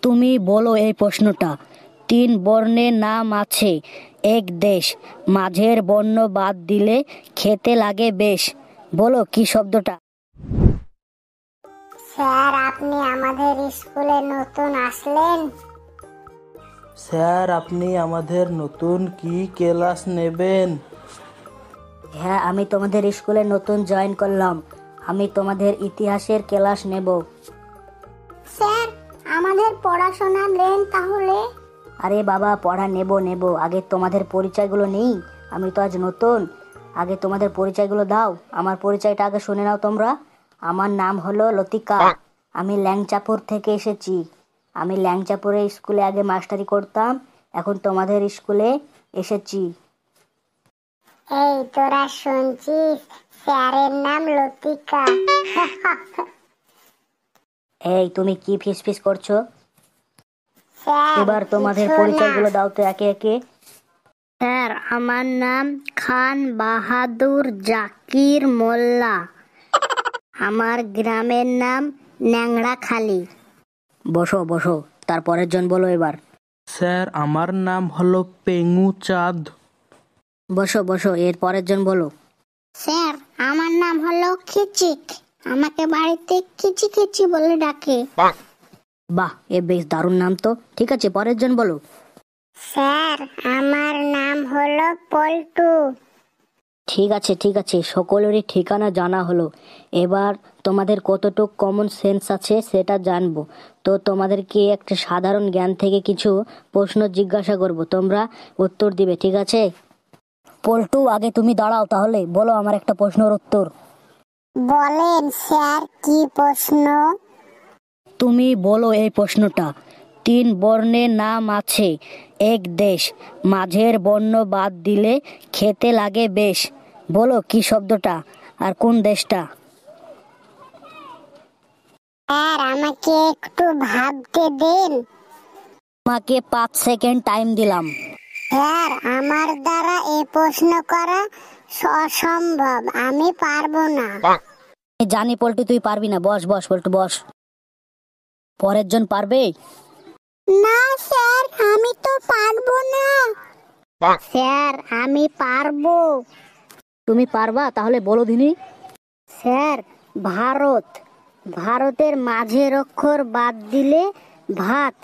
তুমি বলো এই প্রশ্নটা। 3 বর্ণের নাম আছে, এক দেশ, মাঝের বর্ণ বাদ দিলে খেতে লাগে বেশ। বলো কি শব্দটা? স্যার, আপনি আমাদের স্কুলে নতুন আসলেন? স্যার, আপনি আমাদের নতুন কি ক্লাস নেবেন? হ্যাঁ, আমি তোমাদের স্কুলে নতুন জয়েন করলাম। আমি তোমাদের ইতিহাসের ক্লাস নেব। স্যার, আমাদের পড়াশোনা নেন তাহলে? আরে বাবা, পড়া নেব। আগে তোমাদের পরিচয়গুলো নেই। আমি তো আজ নতুন। আগে তোমাদের পরিচয়গুলো দাও। আমার পরিচয়টা আগে শুনে নাও তোমরা। আমার নাম হলো লতিকা। আমি ল্যাংচাপুর থেকে এসেছি। আমি ল্যাংচাপুরে স্কুলে আগে মাস্টারি করতাম, এখন তোমাদের স্কুলে এসেছি। এই তোরা শুনছিস, স্যারের নাম লতিকা। এই তুমি কি ফিস করছো? স্যার, এবার তোমাদের কিছু না। পরিচয়গুলো দাও তো একে একে। স্যার, আমার নাম খান বাহাদুর জাকির মোল্লা। আমার গ্রামের নাম ন্যাংড়াখালি। বসো। তারপরের জন বলো এবার। স্যার, আমার নাম হলো পেঙ্গু চাঁদ। বসো। এর পরের জন বলো। স্যার, আমার নাম হলো খিচিক। আমাকে বাড়িতে খিচি বলে ডাকে। বাহ, এ বেশ দারুণ নাম তো। ঠিক আছে, পরের জন বলো। স্যার, আমার নাম হলো পল্টু। ঠিক আছে, সকলেরই ঠিকানা জানা হলো। এবার তোমাদের কতটুকু কমন সেন্স আছে সেটা জানবো। তো তোমাদেরকে একটা সাধারণ জ্ঞান থেকে কিছু প্রশ্ন জিজ্ঞাসা করব, তোমরা উত্তর দিবে, ঠিক আছে? পল্টু, আগে তুমি দাঁড়াও, তাহলে বলো আমার একটা প্রশ্নের উত্তর। বলেন স্যার, কি প্রশ্ন? তুমি বলো এই প্রশ্নটা। 3 বর্ণের নাম আছে, এক দেশ, মাঝের বর্ণ বাদ দিলে খেতে লাগে বেশ। বলো কি শব্দটা আর কোন দেশটা? স্যার, আমাকে একটু ভাবতে দিন। তোমাকে 5 সেকেন্ড টাইম দিলাম। স্যার, আমার দ্বারা এই প্রশ্ন করা অসম্ভব, আমি পারবো না। আমি জানি পল্টু তুই পারবি না। বস পল্টু, বস। পরের জন পারবে? না স্যার, আমি তো পারবো না। স্যার, আমি পারবো। তুমি পারবা? তাহলে বলো দিনি। স্যার, ভারতের মাঝের অক্ষর বাদ দিলে ভাত,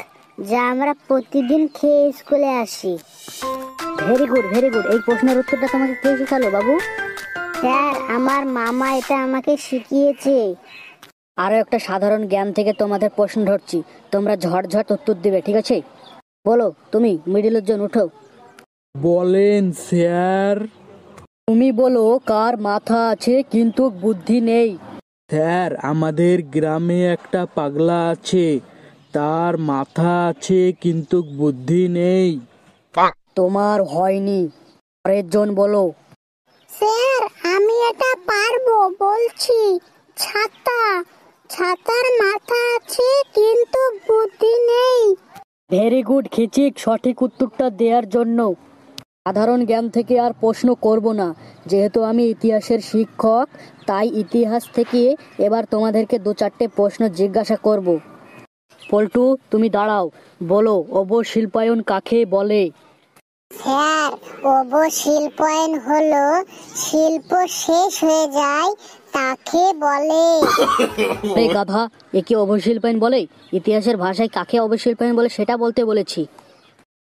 যা আমরা প্রতিদিন খেয়ে স্কুলে আসি। Very good. এই প্রশ্নের উত্তরটা তোমাকে কে শেখালো বাবু? স্যার, আমার মামা এটা আমাকে শিখিয়েছে। আরো একটা সাধারণ জ্ঞান থেকে তোমাদের প্রশ্ন ধরছি, তোমরা ঝটঝট উত্তর দিবে, ঠিক আছে? বলো, তুমি মিডিলের জন উঠো। বলেন স্যার। তুমি বলো, কার মাথা আছে কিন্তু বুদ্ধি নেই? স্যার, আমাদের গ্রামে একটা পাগলা আছে, তার মাথা আছে কিন্তু বুদ্ধি নেই। তোমার হয়নি। পরের জন বলো। স্যার, আমি এটা পারবো, বলছি। ছাতার মাথা আছে কিন্তু বুদ্ধি নেই। ভেরি গুড খিচিক, সঠিক উত্তরটা দেওয়ার জন্য। সাধারণ জ্ঞান থেকে আর প্রশ্ন করব না, যেহেতু আমি ইতিহাসের শিক্ষক, তাই ইতিহাস থেকে এবার তোমাদেরকে 2-4টে প্রশ্ন জিজ্ঞাসা করব। পল্টু, তুমি দাঁড়াও। বলো, অবশিল্পায়ন কাকে বলে? স্যার, অবশিল্পায়ন হলো শিল্প শেষ হয়ে যায় তাকে বলে। এই গাধা, একে অবশিল্পায়ন বলে? ইতিহাসের ভাষায় কাকে অবশিল্পায়ন বলে সেটা বলতে বলেছি।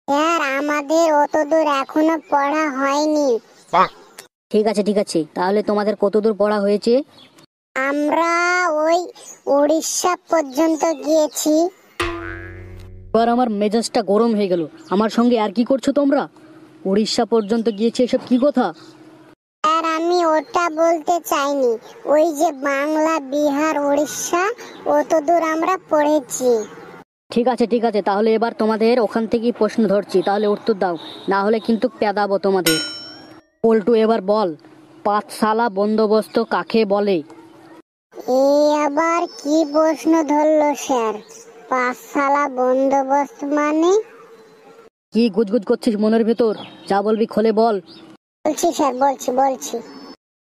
স্যার, আমাদের অতদূর এখনো পড়া হয়নি। ঠিক আছে, তাহলে তোমাদের কতদূর পড়া হয়েছে? আমরা ওই উড়িষ্যা পর্যন্ত গিয়েছি। এবার আমার মেজাজটা গরম হয়ে গেল। আমার সঙ্গে আর কি করছো তোমরা? উড়িষ্যা পর্যন্ত গিয়েছে, এসব কি কথা? স্যার, আমি ওটা বলতে চাইনি। ওই যে বাংলা, বিহার, উড়িষ্যা, অতদূর আমরা পড়েছি। ঠিক আছে, তাহলে এবার তোমাদের ওখান থেকেই প্রশ্ন ধরছি, তাহলে উত্তর দাও, না হলে কিন্তু পেদাবো তোমাদের। পল্টু, এবার বল, পাঠশালা বন্দোবস্ত কাকে বলে? এই আবার কি প্রশ্ন ধরলো স্যার? পাঠশালা বন্দোবস্ত মানে? কি গুজগুজ করছিস মনের ভেতর? যা বলবি খোলে বল। বলছি স্যার, বলছি।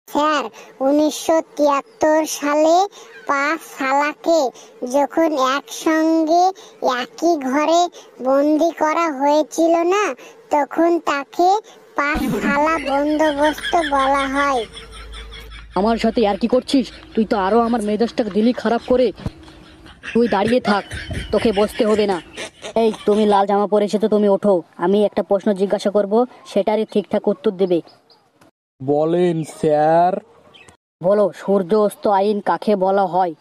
স্যার, 1973 সালে পাঠশালাকে যখন একসঙ্গে একই ঘরে বন্দি করা হয়েছিল না, তখন তাকে পাঠশালা বন্দোবস্ত বলা হয়। আমার সাথে আর কি করছিস? তুই তো আরো আমার মেজাজটাকে দিলি খারাপ করে। তুই দাঁড়িয়ে থাক, তোকে বসতে হবে না। এই তুমি লাল জামা পরেছো তো, তুমি ওঠো। আমি একটা প্রশ্ন জিজ্ঞাসা করব, সেটারই ঠিকঠাক উত্তর দেবে। বলেন স্যার। বলো, সূর্য অস্ত আইন কাকে বলা হয়?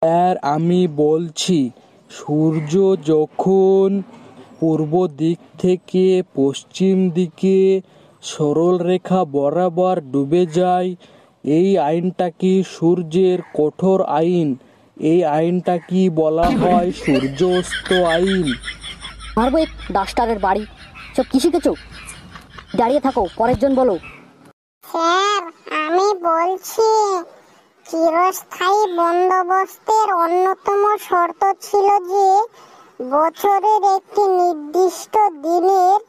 স্যার আমি বলছি, সূর্য যখন পূর্ব দিক থেকে পশ্চিম দিকে সরল রেখা বরাবর ডুবে যায়, এই আইনটাকে সূর্যের কঠোর আইন। এই আইনটাকে বলা হয় সূর্য অস্ত আইন। মারবো এক ডাস্টারের বাড়ি। সব কি শিখেছো? দাঁড়িয়ে থাকো, পরের জন বলো। স্যার আমি বলছি, চিরস্থায়ী বন্দোবস্তের অন্যতম শর্ত ছিল যে বছরের একটি নির্দিষ্ট দিনের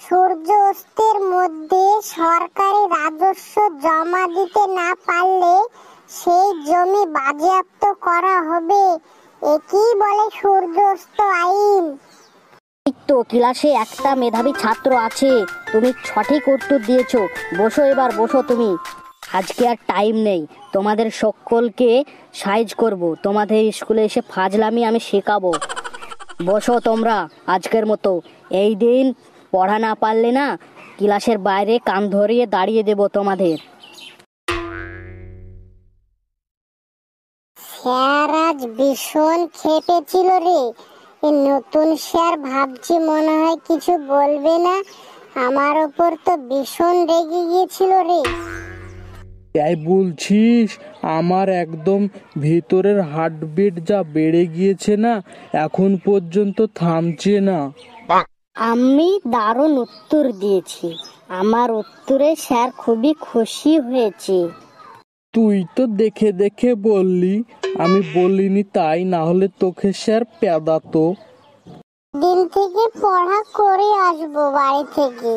সূর্য অস্তের মধ্যে সরকারি রাজস্ব জমা দিতে না পারলে সেই জমি বাজেয়াপ্ত করা হবে। একই বলে সূর্য অস্ত আইন। এই তো ক্লাসে একটা মেধাবী ছাত্র আছে, তুমি সঠিক উত্তর দিয়েছো। বসো, এবার বসো তুমি। আজকে আর টাইম নেই, তোমাদের সকলকে সাইজ করব। তোমাদের স্কুলে এসে ফাজলামি আমি শেখাবো। বসো তোমরা আজকের মতো। এই দিন পড়া না পারলে না, ক্লাসের বাইরে কান ধরিয়ে দাঁড়িয়ে দেব তোমাদের। স্যার আজ ভীষণ খেপেছিল রে। এই নতুন স্যার ভাবছি মনে হয় কিছু বলবে না। আমার ওপর তো ভীষণ রেগে গিয়েছিল রে। তাই বলছিস? আমার একদম ভিতরের হার্টবিট যা বেড়ে গিয়েছে না, এখন পর্যন্ত থামছে না। আমি দারুণ উত্তর দিয়েছি। আমার উত্তরে স্যার খুবই খুশি হয়েছে। তুই তো দেখে দেখে বললি, আমি বলিনি তাই, না হলে তোকে স্যার পেদাতো। দিন থেকে পড়া করে আসবো বাড়ি থেকে।